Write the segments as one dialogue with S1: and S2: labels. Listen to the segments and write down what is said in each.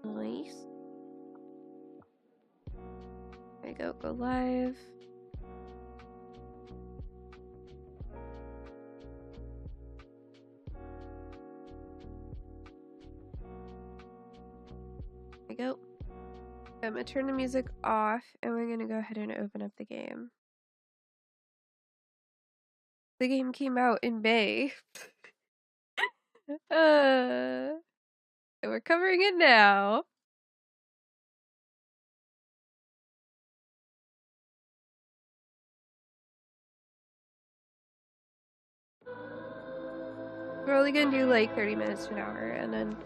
S1: Nice. There we go live. There we go. I'm gonna turn the music off and we're gonna go ahead and open up the game. The game came out in May. And we're covering it now. We're only gonna do like 30 minutes to an hour and then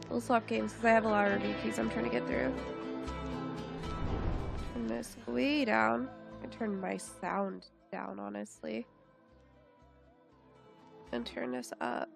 S1: we'll swap games because I have a lot of review keys I'm trying to get through. Turn this way down. I turn my sound down, honestly. And turn this up.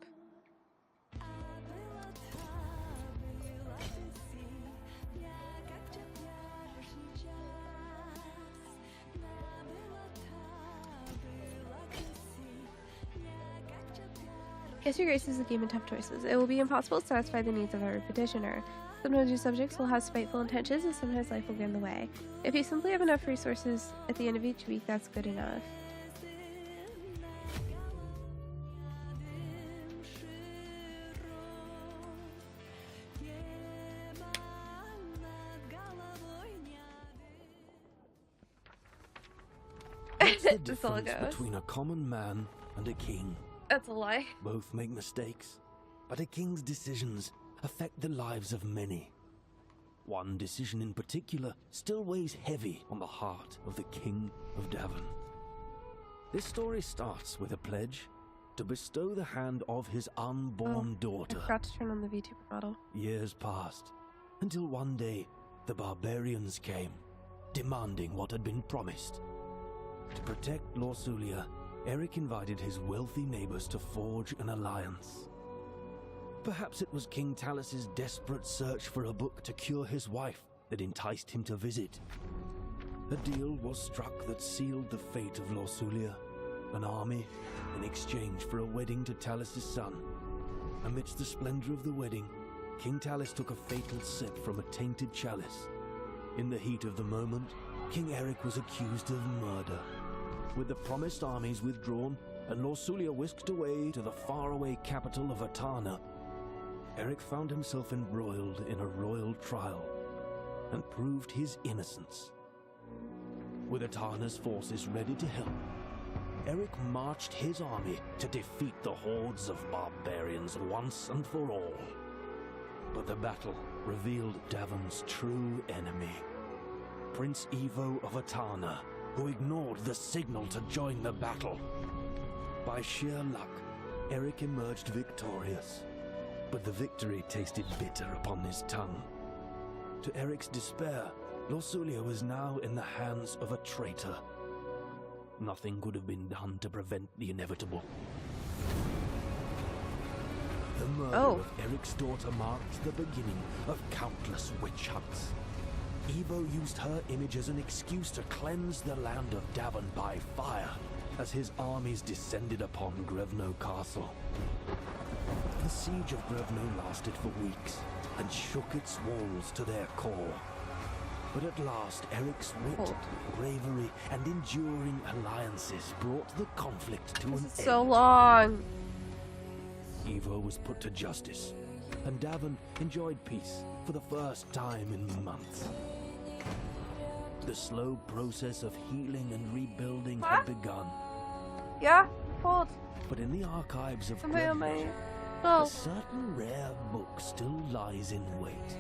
S1: Yes, Your Grace is a game of tough choices. It will be impossible to satisfy the needs of every petitioner. Sometimes your subjects will have spiteful intentions, and sometimes life will get in the way. If you simply have enough resources at the end of each week, that's good enough.
S2: What's the difference between a common man and a king?
S1: That's a lie.
S2: Both make mistakes, but a king's decisions affect the lives of many. One decision in particular still weighs heavy on the heart of the King of Davon. This story starts with a pledge to bestow the hand of his unborn daughter.
S1: I forgot to turn on the VTuber model.
S2: Years passed, until one day the barbarians came, demanding what had been promised. To protect Lorsulia, Eric invited his wealthy neighbors to forge an alliance. Perhaps it was King Talus's desperate search for a book to cure his wife that enticed him to visit. A deal was struck that sealed the fate of Lorsulia, an army in exchange for a wedding to Talus's son. Amidst the splendor of the wedding, King Talus took a fatal sip from a tainted chalice. In the heat of the moment, King Eric was accused of murder. With the promised armies withdrawn and Lorsulia whisked away to the faraway capital of Atana, Eric found himself embroiled in a royal trial and proved his innocence. With Atana's forces ready to help, Eric marched his army to defeat the hordes of barbarians once and for all. But the battle revealed Davon's true enemy, Prince Evo of Atana, who ignored the signal to join the battle. By sheer luck, Eric emerged victorious, but the victory tasted bitter upon his tongue. To Eric's despair, Lorsulia was now in the hands of a traitor. Nothing could have been done to prevent the inevitable. The murder of Eric's daughter marked the beginning of countless witch hunts. Evo used her image as an excuse to cleanse the land of Davon by fire as his armies descended upon Grevno Castle. The siege of Grevno lasted for weeks and shook its walls to their core. But at last, Eric's wit, bravery, and enduring alliances brought the conflict to an end.
S1: So long.
S2: Evo was put to justice, and Davon enjoyed peace for the first time in months. The slow process of healing and rebuilding had begun.
S1: Yeah, hold.
S2: But in the archives of
S1: Somebody on my...
S2: Grevno,
S1: Oh.
S2: a certain rare book still lies in wait.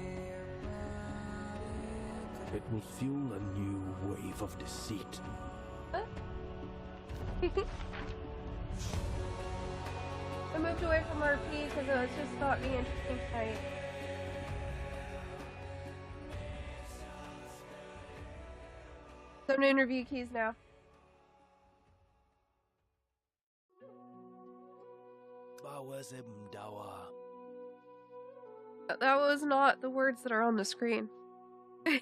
S2: It will fuel a new wave of deceit.
S1: I moved away from RP because it was just not the interesting fight. So I'm doing review keys now. That was not the words that are on the screen. I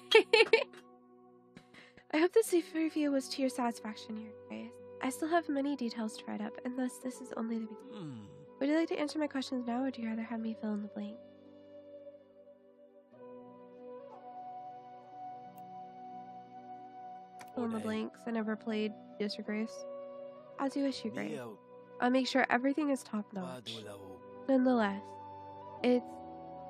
S1: hope this review was to your satisfaction, Your Grace. I still have many details to write up, and thus this is only the beginning. Would you like to answer my questions now, or do you rather have me fill in the blank? fill in the blanks. I never played, yes, Your Grace. As you wish, Your Grace.
S2: Mio,
S1: I'll make sure everything is top notch.
S2: Wadulao,
S1: Nonetheless, it's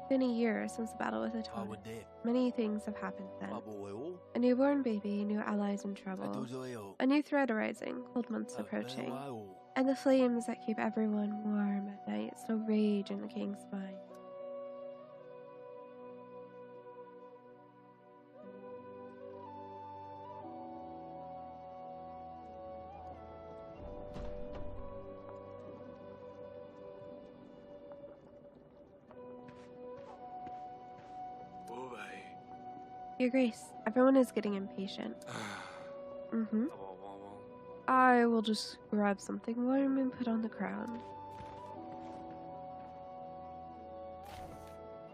S1: been a year since the battle with Atana.
S2: Awade,
S1: Many things have happened then.
S2: Abueo,
S1: A newborn baby, new allies in trouble,
S2: Aduzoyo,
S1: a new threat arising, cold months approaching,
S2: Abewao,
S1: and the flames that keep everyone warm at night still rage in the king's mind. Your Grace, everyone is getting impatient. I will just grab something warm and put on the crown.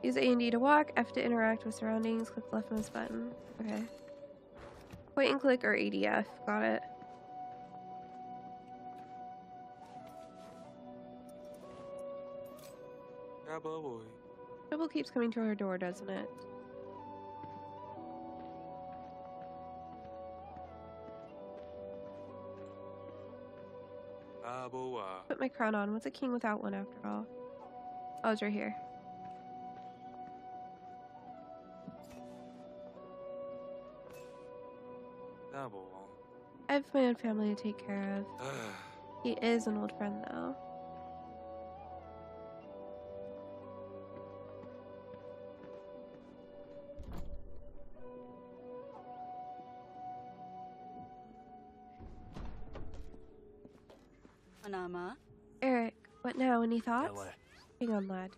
S1: Use A and D to walk, F to interact with surroundings, click left mouse button. Okay. Point and click or ADF. Got it. Trouble keeps coming to our door, doesn't it? Put my crown on. What's a king without one after all? Oh, it's right here. I have my own family to take care of. He is an old friend, though.
S3: Anama.
S1: Eric, what now? Any thoughts? Hang on, lad.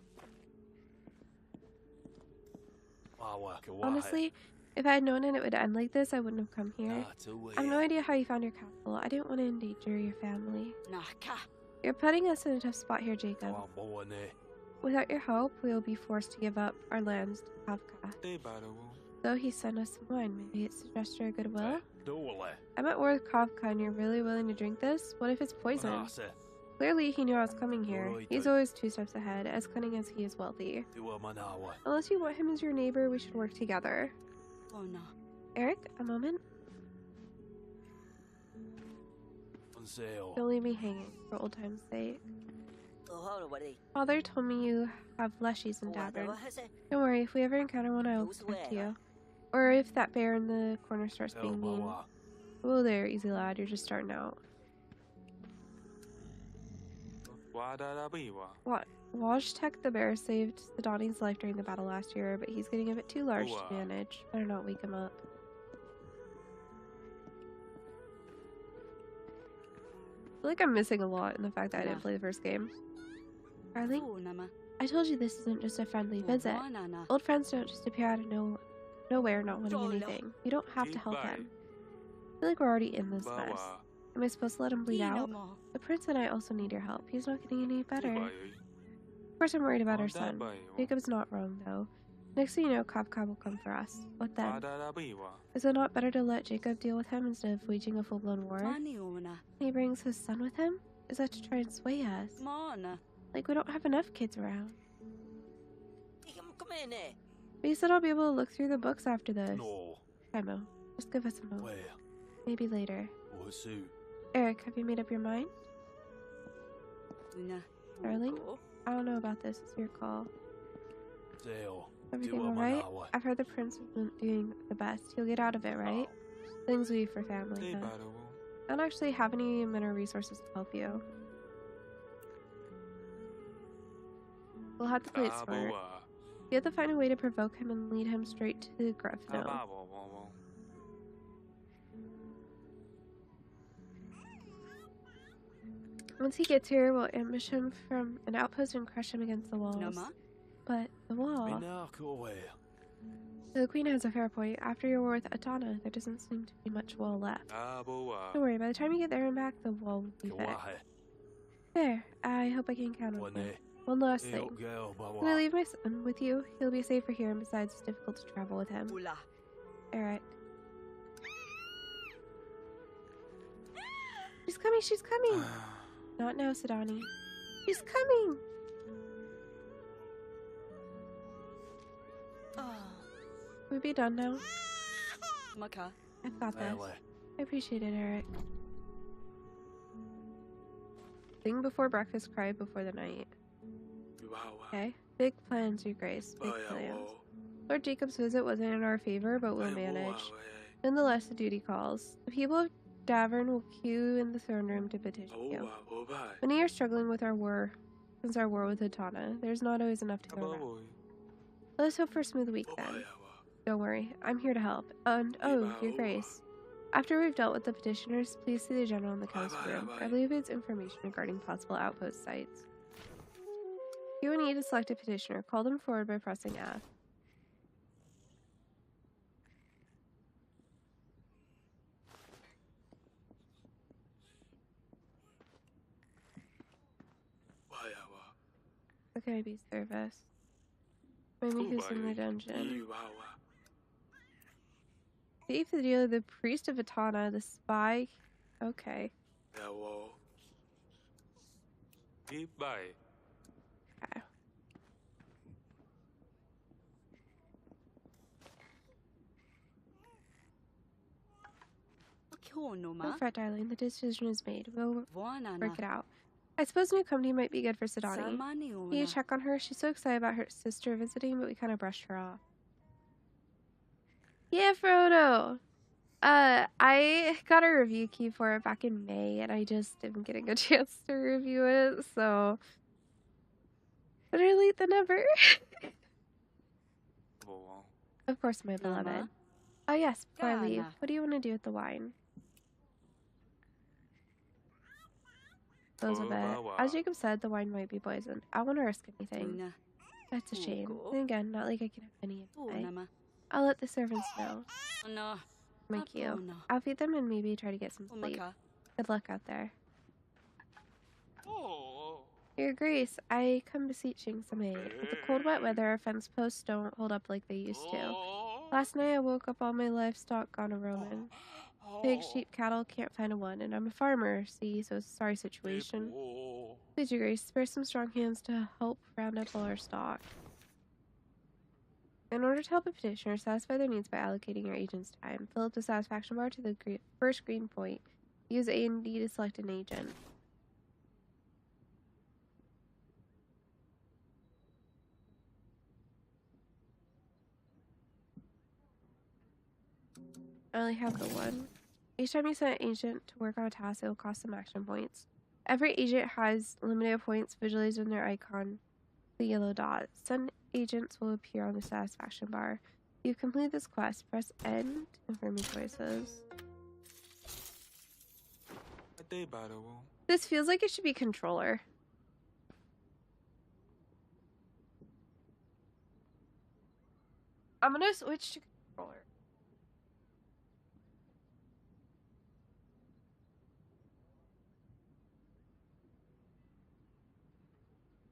S1: Honestly, if I had known it would end like this, I wouldn't have come here. I have no idea how you found your castle. I didn't want to endanger your family.
S3: Naka.
S1: You're putting us in a tough spot here, Jacob. Without your help, we will be forced to give up our lands to Kafka. Though he sent us some wine, maybe it's a gesture of goodwill? I'm at war with Kafka and you're really willing to drink this? What if it's poison? Clearly, he knew I was coming here. He's always 2 steps ahead, as cunning as he is wealthy. Unless you want him as your neighbor, we should work together.
S3: Oh no.
S1: Eric, a moment? Don't leave me hanging, for old time's sake. Father told me you have leshies in Davern. Don't worry, if we ever encounter one, I will protect you. Or if that bear in the corner starts being mean. Whoa there, easy lad, you're just starting out. What? Wajtek the bear saved the Donnie's life during the battle last year, but he's getting a bit too large to manage. Better not wake him up. I feel like I'm missing a lot in the fact that I didn't play the first game. Darling, I told you this isn't just a friendly visit. Old friends don't just appear out of nowhere not wanting anything. You don't have to help him. I feel like we're already in this mess. Am I supposed to let him bleed out? The prince and I also need your help. He's not getting any better. Of course I'm worried about our son. Jacob's not wrong, though. Next thing you know, Kafka will come for us. What then? Is it not better to let Jacob deal with him instead of waging a full-blown war? He brings his son with him? Is that to try and sway us? Like we don't have enough kids around. But you said I'll be able to look through the books after this. Timo, just give us a moment. Maybe later. Eric, have you made up your mind? Darling, I don't know about this. It's your call. Everything alright? I've heard the prince isn't doing the best. He'll get out of it, right? Things we for family, huh? I don't actually have any men or resources to help you. We'll have to play it smart. You have to find a way to provoke him and lead him straight to Grefno. Once he gets here, we'll ambush him from an outpost and crush him against the walls. But the wall... The queen has a fair point. After your war with Atana, there doesn't seem to be much wall left. Don't worry, by the time you get there and back, the wall will be fixed. There, I hope I can count on you. One last thing. Can I leave my son with you? He'll be safer here, and besides, it's difficult to travel with him. Eric. She's coming, she's coming! Not now, Sidani. She's coming! We be done now? I've got this. I appreciate it, Eric. Sing before breakfast, cry before the night. Okay? Big plans, Your Grace. Big plans. Lord Jacob's visit wasn't in our favor, but we'll manage. Nonetheless, the duty calls. The people of Davern will queue in the throne room to petition you. Many are struggling with our war, since our war with Hatana. There's not always enough to go around. Let us hope for a smooth week then. Don't worry, I'm here to help. And, oh, Your Grace. After we've dealt with the petitioners, please see the general in the council room. I believe it's information regarding possible outpost sites. If you need to select a petitioner, call them forward by pressing F. What can I be service? Maybe who's in the dungeon? Thief, the dealer, the priest of Atana, the spy. Okay. Okay. Don't fret, darling. The decision is made. We'll work it out. I suppose a new company might be good for Sidani. Can you check on her? She's so excited about her sister visiting, but we kind of brushed her off. Yeah, Frodo! I got a review key for it back in May, and I just didn't get a good chance to review it, so... better late than never. Of course, my beloved. Oh yes, before I leave, what do you want to do with the wine? Those of it. As Jacob said, the wine might be poisoned. I won't risk anything. That's a shame. And again, not like I can have any insight. I'll let the servants know. Thank you. I'll feed them and maybe try to get some sleep. Good luck out there. Your Grace, I come beseeching some aid. With the cold, wet weather, our fence posts don't hold up like they used to. Last night I woke up all my livestock gone a roaming. Pigs, sheep, cattle, can't find a one, and I'm a farmer, see, so it's a sorry situation. Please, Your Grace, spare some strong hands to help round up all our stock. In order to help a petitioner satisfy their needs by allocating your agent's time, fill up the satisfaction bar to the first green point. Use A and D to select an agent. I only have the one. Each time you send an agent to work on a task, it will cost some action points. Every agent has limited points visualized in their icon, the yellow dot. Send agents will appear on the satisfaction bar. If you complete this quest, press N to confirm your choices. This feels like it should be controller. I'm gonna switch to controller.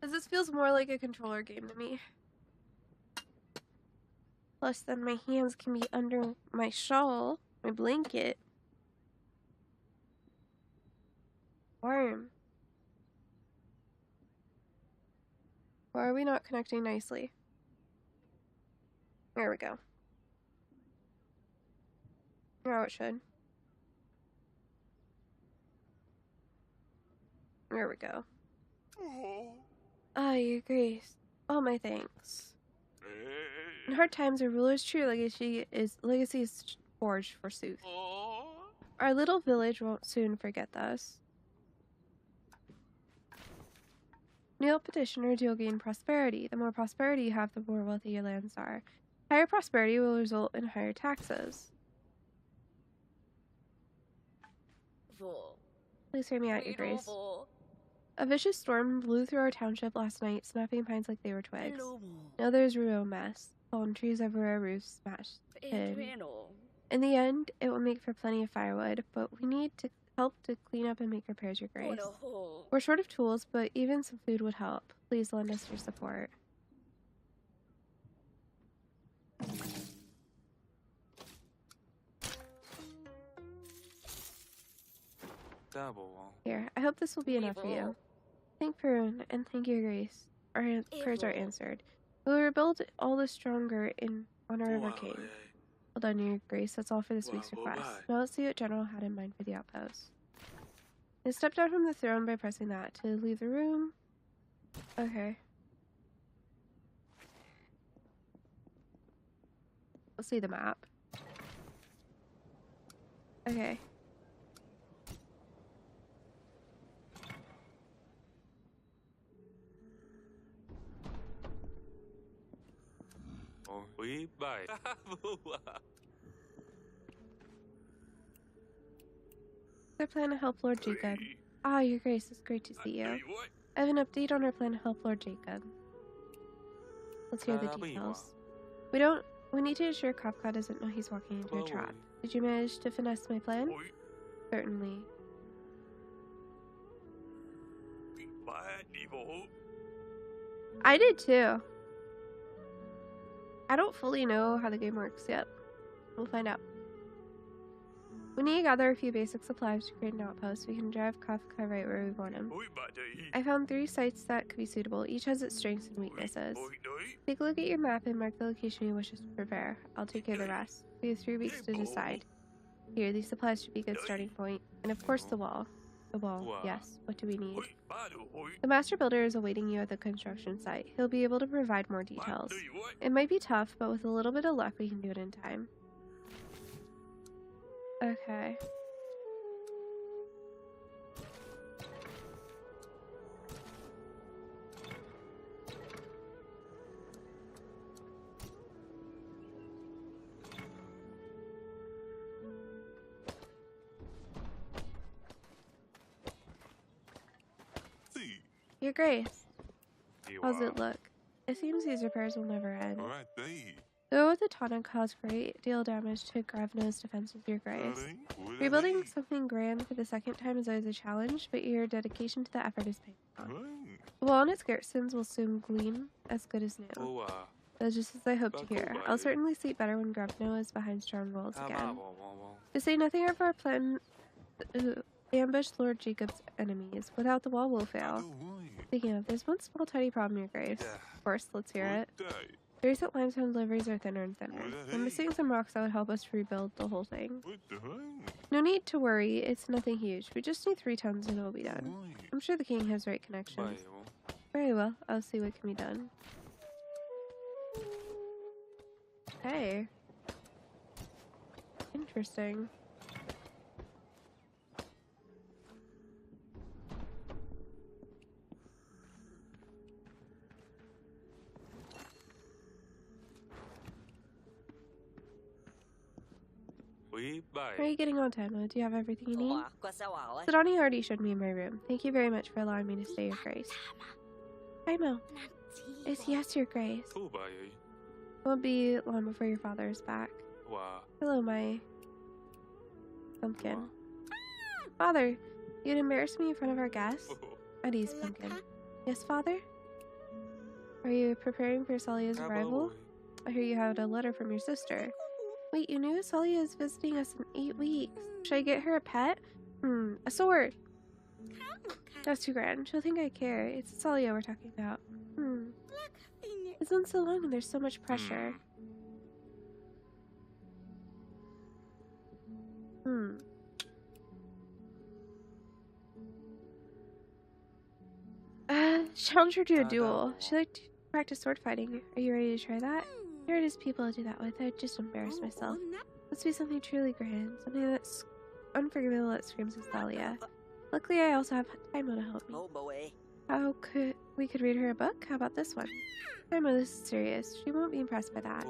S1: Because this feels more like a controller game to me. Plus, then my hands can be under my shawl, my blanket. Warm. Why are we not connecting nicely? There we go. Now it should. There we go. Ah, Your Grace. All my thanks. In hard times, a ruler's true legacy is forged forsooth. Our little village won't soon forget this. Kneel petitioner, you'll gain prosperity. The more prosperity you have, the more wealthy your lands are. Higher prosperity will result in higher taxes. Please hear me out, Your Grace. A vicious storm blew through our township last night, snapping pines like they were twigs. Now there's a real mess. Fallen trees everywhere, roofs smashed in. In the end, it will make for plenty of firewood, but we need to help to clean up and make repairs, Your Grace. We're short of tools, but even some food would help. Please lend us your support. Here, I hope this will be enough for you. Thank Perun, and thank Your Grace. Our prayers are answered. We will rebuild all the stronger in honor of our king. Well done, Your Grace. That's all for this week's request. Now let's see what General had in mind for the outpost. And step down from the throne by pressing that to leave the room. Okay. Let's see the map. Okay. Our plan to help Lord Jacob. Ah, Your Grace, it's great to see you. I have an update on our plan to help Lord Jacob. Let's hear the details. We need to ensure Kafka doesn't know he's walking into a trap. Did you manage to finesse my plan? Certainly. I did too. I don't fully know how the game works yet. We'll find out. We need to gather a few basic supplies to create an outpost. We can drive Kafka right where we want him. I found 3 sites that could be suitable. Each has its strengths and weaknesses. Take a look at your map and mark the location you wish us to prepare. I'll take care of the rest. We have 3 weeks to decide. Here, these supplies should be a good starting point. And of course the wall. The wall, yes. What do we need? The master builder is awaiting you at the construction site. He'll be able to provide more details. It might be tough, but with a little bit of luck we can do it in time. Okay. Your Grace, how's it look? It seems these repairs will never end. Though with the tonic caused great deal of damage to Gravno's defenses, Your Grace. Rebuilding something grand for the 2nd time is always a challenge, but your dedication to the effort is paying off. The wall and its garrisons will soon gleam as good as new. That's just as I hoped to hear. I'll certainly sleep better when Gravno is behind strong walls again. To say nothing of our plan to ambush Lord Jacob's enemies. Without the wall, we'll fail. Speaking of, there's one small tiny problem, Your Grace. Of course, let's hear it. The recent limestone deliveries are thinner and thinner. We're missing some rocks that would help us rebuild the whole thing. No need to worry, it's nothing huge. We just need 3 tons and it'll be done. I'm sure the king has right connections. Very well, I'll see what can be done. Hey. Interesting. How are you getting on, Timo? Do you have everything you need? Sidani already showed me in my room. Thank you very much for allowing me to stay, Your Grace. Timo. Yes, Your Grace. It won't be long before your father is back. Hello, my pumpkin. Father, you'd embarrass me in front of our guests? At ease, pumpkin. Yes, father? Are you preparing for Salia's arrival? I hear you had a letter from your sister. Wait, you knew Salia is visiting us in 8 weeks. Should I get her a pet? A sword. That's too grand. She'll think I care. It's Salia we're talking about. It's been so long and there's so much pressure. Challenge her to a duel. She liked to practice sword fighting. Are you ready to try that? Here it is people to do that with. I'd just embarrass myself. Let's be something truly grand. Something that's unforgivable that screams of Thalia. Luckily, I also have Timo to help me. We could read her a book? How about this one? Timo, this is serious. She won't be impressed by that.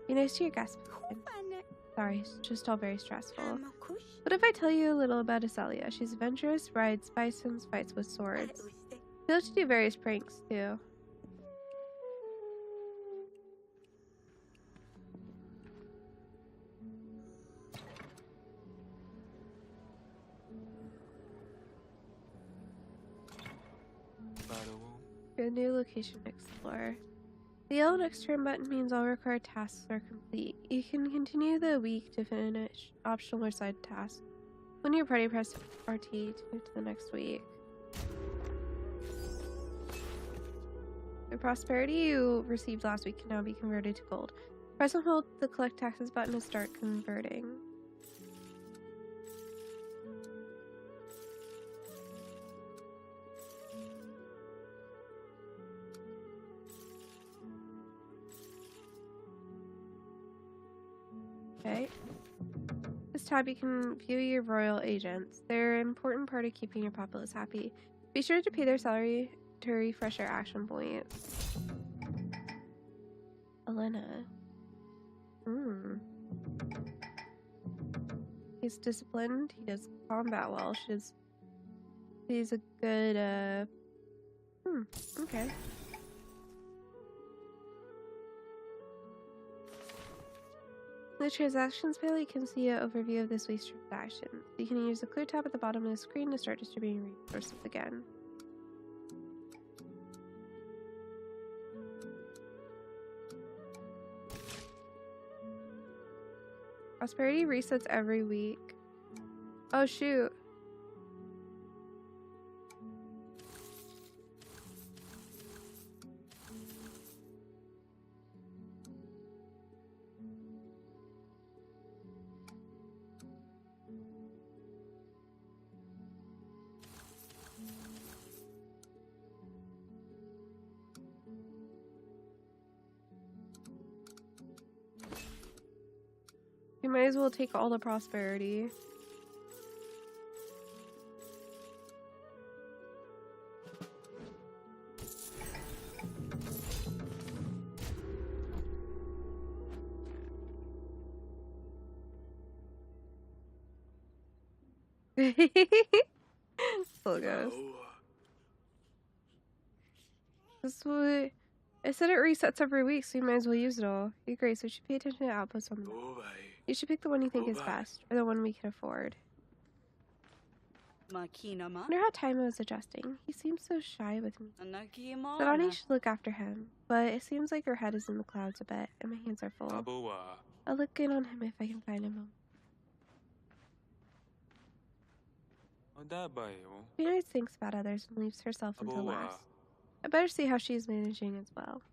S1: Be nice to your guests. Sorry, it's just all very stressful. What if I tell you a little about Asalia? She's adventurous, rides bisons, fights with swords. She loves to do various pranks, too. Your new location explorer. The yellow next turn button means all required tasks are complete. You can continue the week to finish optional or side tasks. When you're ready, press RT to move to the next week. The prosperity you received last week can now be converted to gold. Press and hold the collect taxes button to start converting. Okay. This tab you can view your royal agents. They're an important part of keeping your populace happy. Be sure to pay their salary to refresh your action points. Elena. He's disciplined. He does combat well. He's a good, okay. In the transactions panel, you can see an overview of this week's transactions. You can use the clear tab at the bottom of the screen to start distributing resources again. Prosperity resets every week. Oh shoot. You might as well take all the prosperity. Still goes. This is what I said. It resets every week, so you might as well use it all. Your Grace, we should pay attention to outposts on the map. You should pick the one you think is best, or the one we can afford. I wonder how Taimo is adjusting. He seems so shy with me. Sadani should look after him, but it seems like her head is in the clouds a bit, and my hands are full. I'll look in on him if I can find him. She always thinks about others and leaves herself until last. I better see how she's managing as well.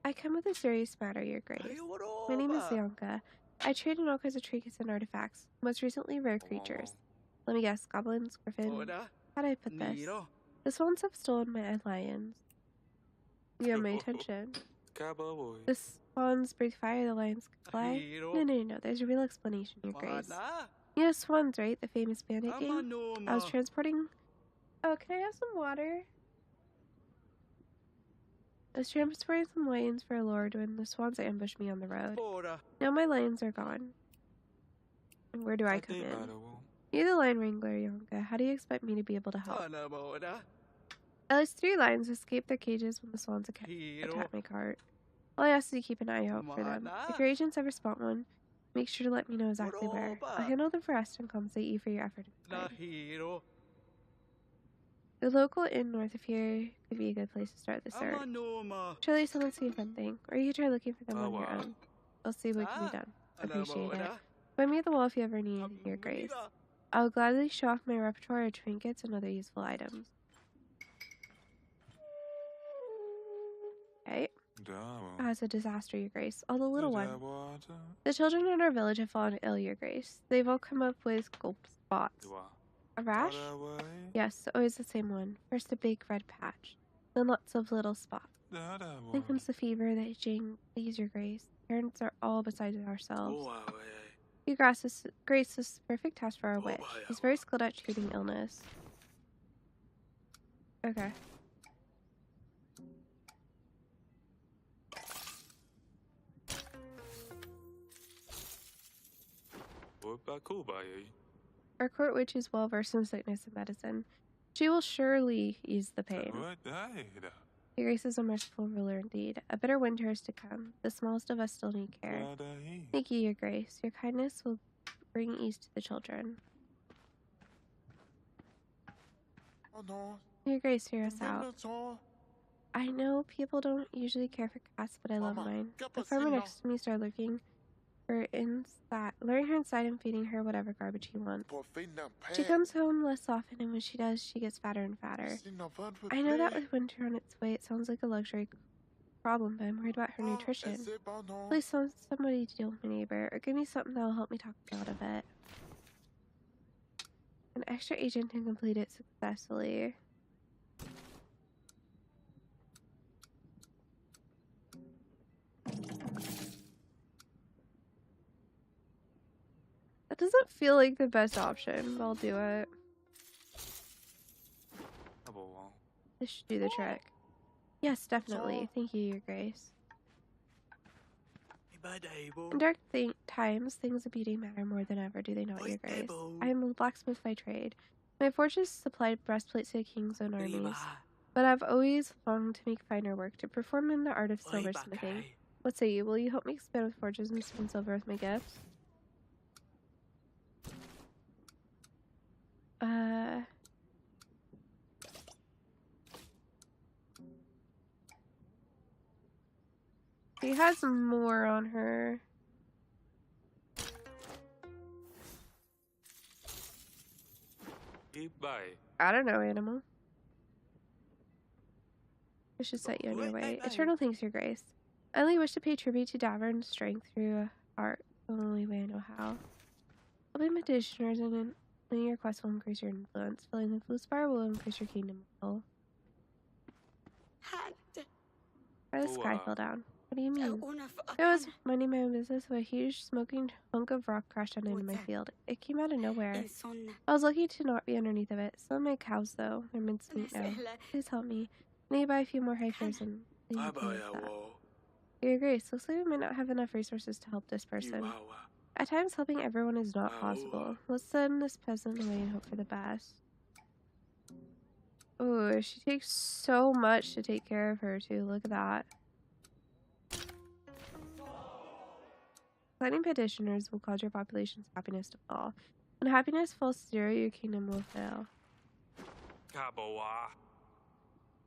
S1: I come with a serious matter, Your Grace. My name is Yanka. I trade in all kinds of trinkets and artifacts, most recently rare creatures. Let me guess, goblins, griffin. How'd I put this? The swans have stolen my lions. You have my attention. The swans breathe fire, the lions can fly. No. There's a real explanation, Your Grace. You know Swans, right? The famous bandit game? I was transporting... Oh, can I have some water? I was transporting some lions for a lord when the swans ambushed me on the road. Now my lions are gone. And where do I come in? You're the lion wrangler, Yonka. How do you expect me to be able to help? At least 3 lions escaped their cages when the swans attacked my cart. All I ask is you keep an eye out for them. If your agents ever spot one, make sure to let me know exactly where. I'll handle the rest and compensate you for your effort. The local inn north of here could be a good place to start the search. Surely someone's seen something, or you can try looking for them on your own. I'll see what can be done. Appreciate it. Find me at the wall if you ever need anything, Your Grace. I'll gladly show off my repertoire of trinkets and other useful items. Okay. It's a disaster, Your Grace. All the little ones. The children in our village have fallen ill, Your Grace. They've all come up with gulp spots. A rash? Yes, always the same one. First a big red patch, then lots of little spots. Then comes the fever, the itching. Please, Your Grace. Parents are all beside ourselves. Your Grace is the perfect task for our witch. She's very skilled at treating illness. Okay. Our court witch is well versed in sickness and medicine. She will surely ease the pain. Your Grace is a merciful ruler indeed. A bitter winter is to come. The smallest of us still need care. Thank you, Your Grace. Your kindness will bring ease to the children. Your Grace, hear us out. I know people don't usually care for cats, but I love mine. The farmer next to me started looking luring her inside and feeding her whatever garbage he wants. She comes home less often, and when she does, she gets fatter and fatter. I know that with winter on its way, it sounds like a luxury problem, but I'm worried about her nutrition. Please send somebody to deal with my neighbor, or give me something that will help me talk her out of it. An extra agent can complete it successfully. That doesn't feel like the best option, but I'll do it. This should do the trick. Yes, definitely. Thank you, Your Grace. In dark times, things of beauty matter more than ever, do they not, Your Grace? I am a blacksmith by trade. My forges supplied breastplates to the king's own armies, but I've always longed to make finer work, to perform in the art of silversmithing. What say you? Will you help me expand with forges and spin silver with my gifts? She has more on her. I don't know, animal. I should set you on your way. Eternal thanks, Your Grace. I only wish to pay tribute to Davern's strength through art, the only way I know how. Helping petitioners and in your quest will increase your influence. Filling the blue spire will increase your kingdom will. Why the sky fell down? What do you mean? I was minding my own business when a huge smoking hunk of rock crashed down into my field. It came out of nowhere. I was lucky to not be underneath of it. Some of my cows, though, they're mincemeat now. Please help me. I need to buy a few more heifers and leave that. Your Grace, looks like we might not have enough resources to help this person. At times, helping everyone is not possible. Let's send this peasant away and hope for the best. Oh, she takes so much to take care of her, too. Look at that. Fighting petitioners will cause your population's happiness to fall. When happiness falls to zero, your kingdom will fail.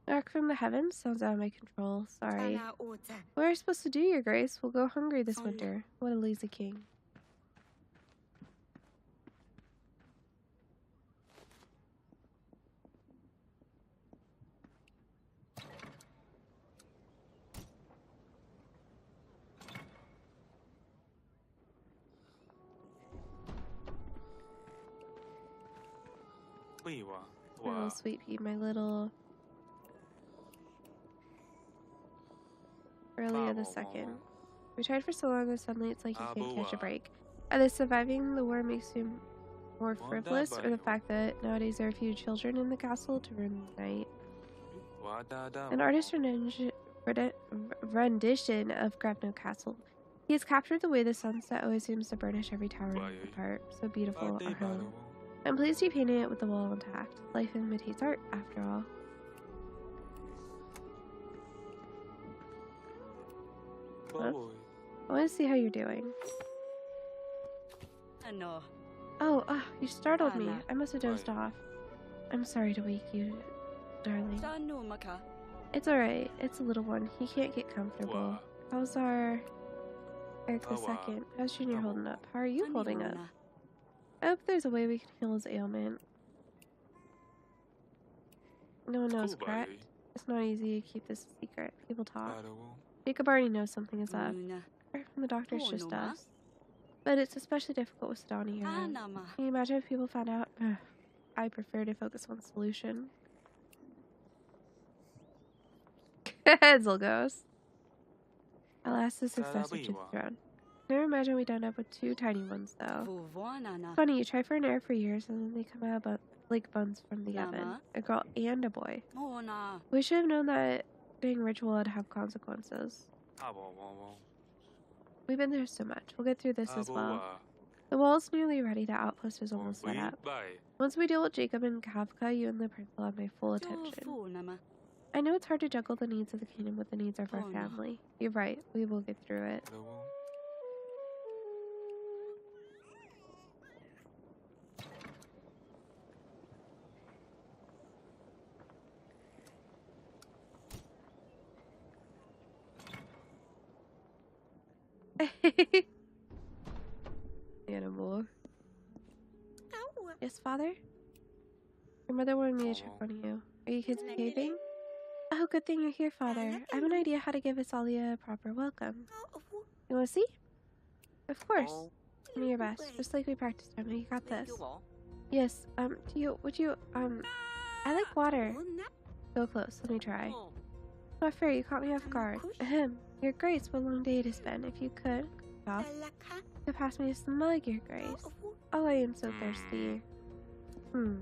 S1: Knock from the heavens? Sounds out of my control. Sorry. What are we supposed to do, Your Grace? We'll go hungry this winter. What a lazy king. My little sweet pea, my little Earlier the second. We tried for so long and suddenly it's like you can't catch a break. Either surviving the war makes you more frivolous, or the fact that nowadays there are few children in the castle to ruin the night. An artist's rendition of Grevno Castle. He has captured the way the sunset always seems to burnish every tower apart. So beautiful, our home. I'm pleased to be painting it with the wall intact. Life imitates art, after all. Huh? I want to see how you're doing. Oh, you startled me. I must have dozed off. I'm sorry to wake you, darling. It's alright. It's a little one. He can't get comfortable. How's our Eric the Second? How's Junior holding up? How are you holding up? I hope there's a way we can heal his ailment. No one knows, correct? It's not easy to keep this a secret. People talk. Jacob already knows something is up. Right from the doctor's just us. But it's especially difficult with Sedani here. Can you imagine if people found out? I prefer to focus on solution. Edsel goes. Alas, the successor to the throne. Never imagine we don't end up with two tiny ones, though. Funny, you try for an heir for years, and then they come out like buns from the oven. A girl and a boy. We should have known that being ritual would have consequences. We've been there so much. We'll get through this as well. The wall's nearly ready. The outpost is almost set up. Once we deal with Jacob and Kafka, you and the prince will have my full attention. I know it's hard to juggle the needs of the kingdom with the needs of our family. You're right. We will get through it. adorable. Yes, Father? Your mother wanted me to check on you. Are you kids behaving? Oh, good thing you're here, Father. I have an idea how to give Asalia a proper welcome. You want to see? Of course. Do your best, just like we practiced, Emma. You got this. Yes, I like water. So close, let me try. Not fair, you caught me off guard. Ahem. Your Grace, what a long day it has been. If you could pass me some mug, Your Grace. Oh, I am so thirsty. Now,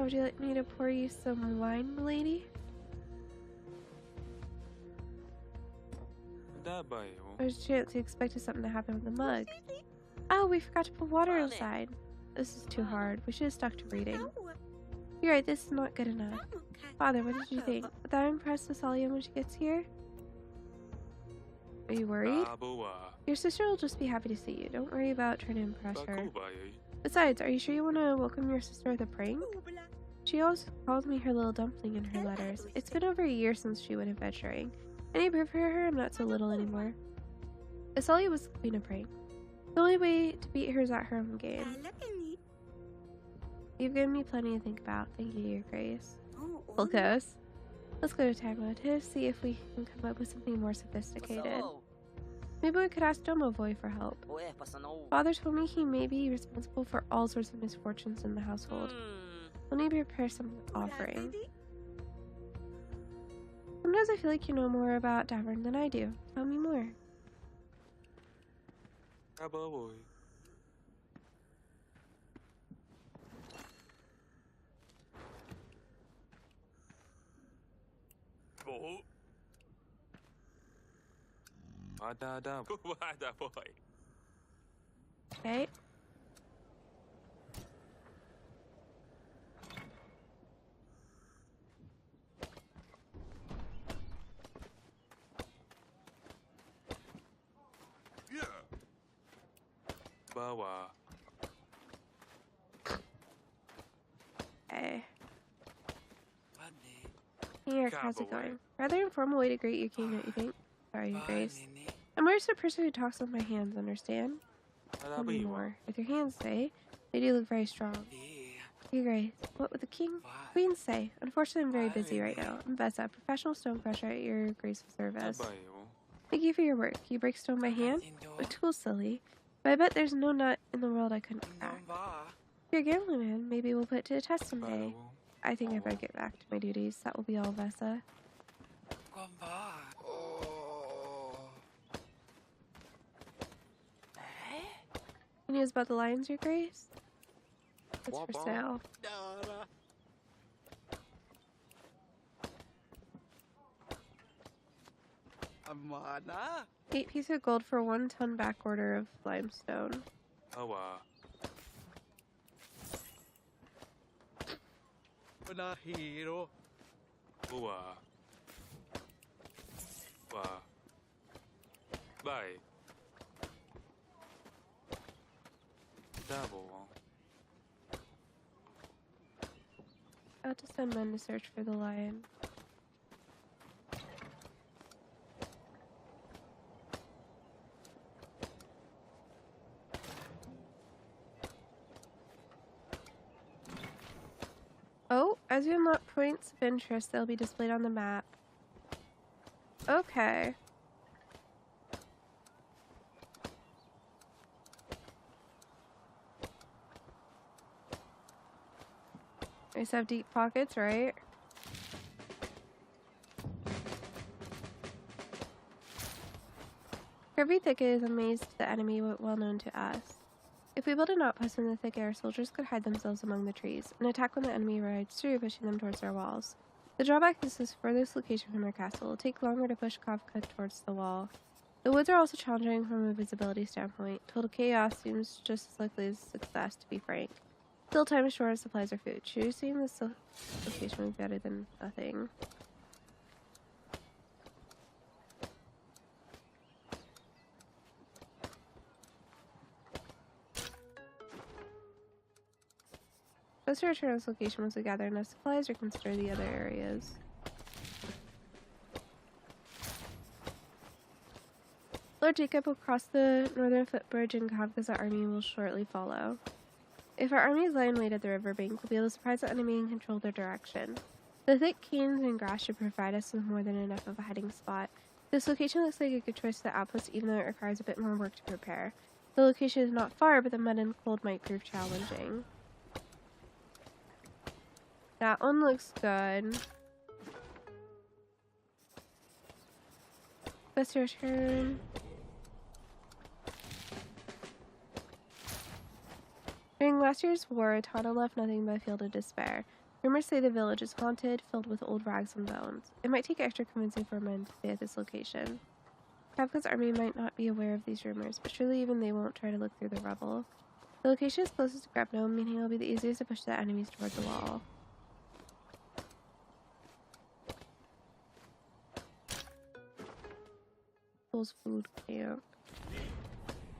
S1: would you like me to pour you some wine, milady? There's a chance you expected something to happen with the mug. Oh, we forgot to put water inside. This is too hard. We should have stuck to reading. You're right, this is not good enough. Father, what did you think? Would that impress Asalia when she gets here? Are you worried? Your sister will just be happy to see you. Don't worry about trying to impress her. Besides, are you sure you want to welcome your sister with a prank? She always calls me her little dumpling in her letters. It's been over a year since she went adventuring. Any proof for her? I'm not so little anymore. Asalia was the queen of prank. The only way to beat her is at her own game. You've given me plenty to think about. Thank you, Your Grace. Volkos. Let's go to Tagma to see if we can come up with something more sophisticated. Maybe we could ask Domovoy for help. Father told me he may be responsible for all sorts of misfortunes in the household. We'll need to prepare some offering. Sometimes I feel like you know more about Davern than I do. Tell me more. Okay. Okay. Here, how's it going? Rather informal way to greet your king, don't you think? Sorry, Your Grace. I'm more just a person who talks with my hands, understand? Tell me more. With your hands, say. They do look very strong. Your Grace, what would the queen say? Unfortunately, I'm very busy right now. I'm Vessa, professional stone crusher at your graceful service. Thank you for your work. You break stone by hand? A tool, silly. But I bet there's no nut in the world I couldn't crack. If you're a gambling man, maybe we'll put it to a test someday. I think I better get back to my duties. That will be all, Vessa. Any news about the lions, Your Grace? It's for sale. 8 pieces of gold for 1 ton back order of limestone. About to send men to search for the lion. Oh, as you unlock points of interest, they'll be displayed on the map. Okay. I just have deep pockets, right? Every thicket is a maze to the enemy, well known to us. If we build an outpost in the thicket, our soldiers could hide themselves among the trees and attack when the enemy rides through, pushing them towards our walls. The drawback is this furthest location from our castle. It'll take longer to push Kafka towards the wall. The woods are also challenging from a visibility standpoint. Total chaos seems just as likely as success, to be frank. Still, time is short, supplies are food. Choosing this location would be better than nothing. Let's return to this location once we gather enough supplies or consider the other areas. Lord Jacob will cross the northern footbridge and Kafka's army will shortly follow. If our armies lie in wait at the riverbank, we'll be able to surprise the enemy and control their direction. The thick canes and grass should provide us with more than enough of a hiding spot. This location looks like a good choice for the outpost, even though it requires a bit more work to prepare. The location is not far, but the mud and cold might prove challenging. That one looks good. Let's return. During last year's war, Tana left nothing but a field of despair. Rumors say the village is haunted, filled with old rags and bones. It might take extra convincing for men to stay at this location. Kafka's army might not be aware of these rumors, but surely even they won't try to look through the rubble. The location is closest to Grepno, meaning it will be the easiest to push the enemies toward the wall. People's food camp.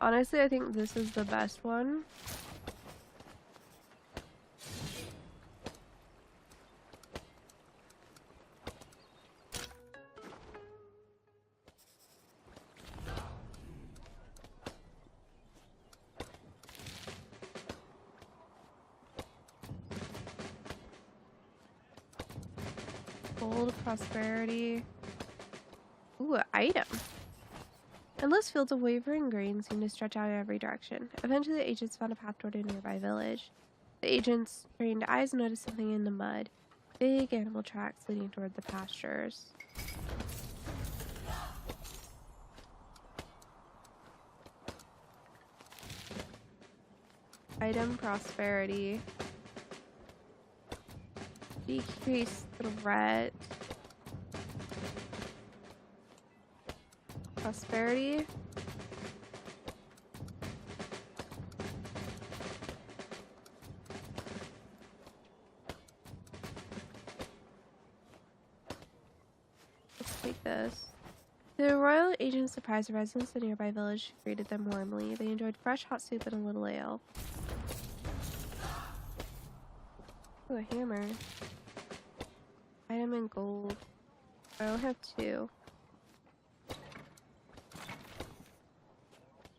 S1: Honestly, I think this is the best one. Gold, prosperity. Ooh, an item. Endless fields of wavering grain seem to stretch out in every direction. Eventually, the agents found a path toward a nearby village. The agents' trained eyes noticed something in the mud. Big animal tracks leading toward the pastures. Item prosperity. Decrease threat. Prosperity. Let's take this. The royal agents surprised the residents of the nearby village who greeted them warmly. They enjoyed fresh hot soup and a little ale. Ooh, a hammer. Item in gold. I only have 2.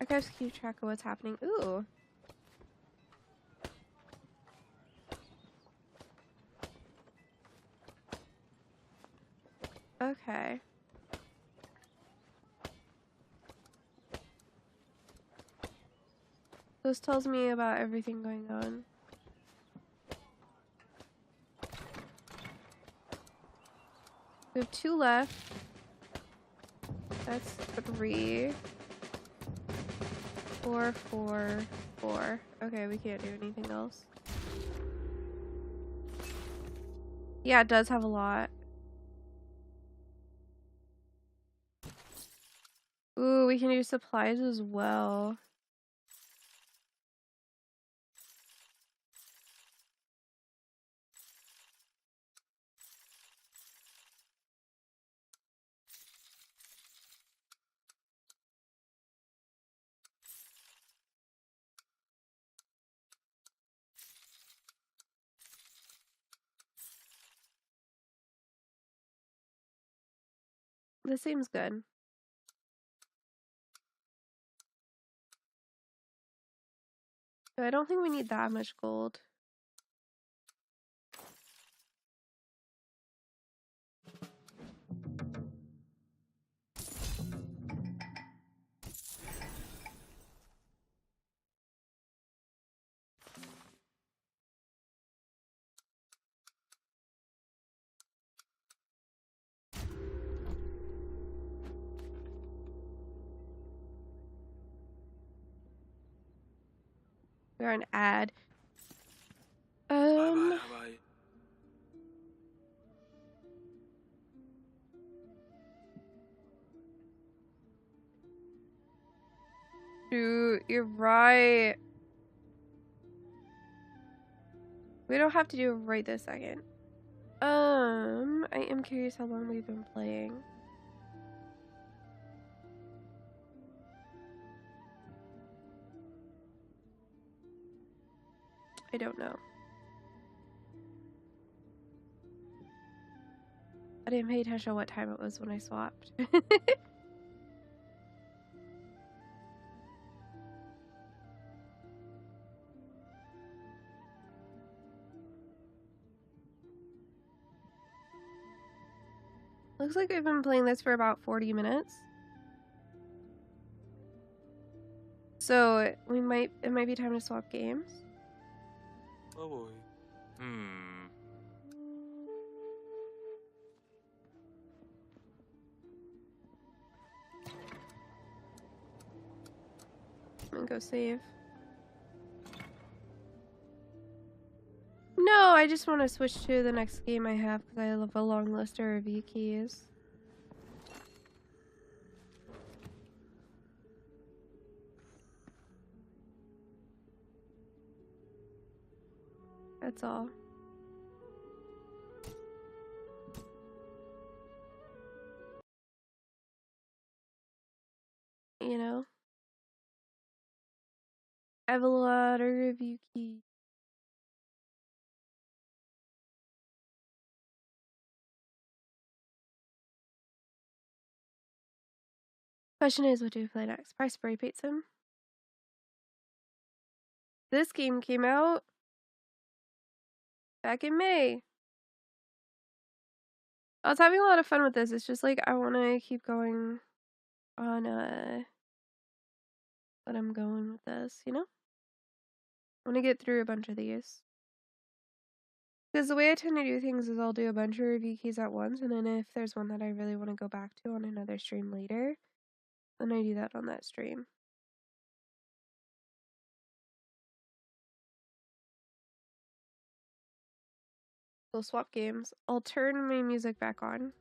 S1: Archives keep track of what's happening. Ooh. Okay. This tells me about everything going on. We have 2 left. That's 3. 4, 4, 4. Okay, we can't do anything else. Yeah, it does have a lot. Ooh, we can do supplies as well. This seems good. So I don't think we need that much gold. We're an ad. Shoot, you're right. We don't have to do it right this second. I am curious how long we've been playing. I don't know. I didn't pay attention to what time it was when I swapped. Looks like we've been playing this for about 40 minutes. So it might be time to swap games.
S3: Oh boy.
S1: I'm gonna go save. No, I just want to switch to the next game I have because I have a long list of review keys. That's all. You know? I have a lot of review keys. Question is, what do we play next? Probably spray paint sim. This game came out back in May. I was having a lot of fun with this. It's just like I want to keep going on what I'm going with this, you know? I want to get through a bunch of these. Because the way I tend to do things is I'll do a bunch of review keys at once, and then if there's one that I really want to go back to on another stream later, then I do that on that stream. We'll swap games. I'll turn my music back on.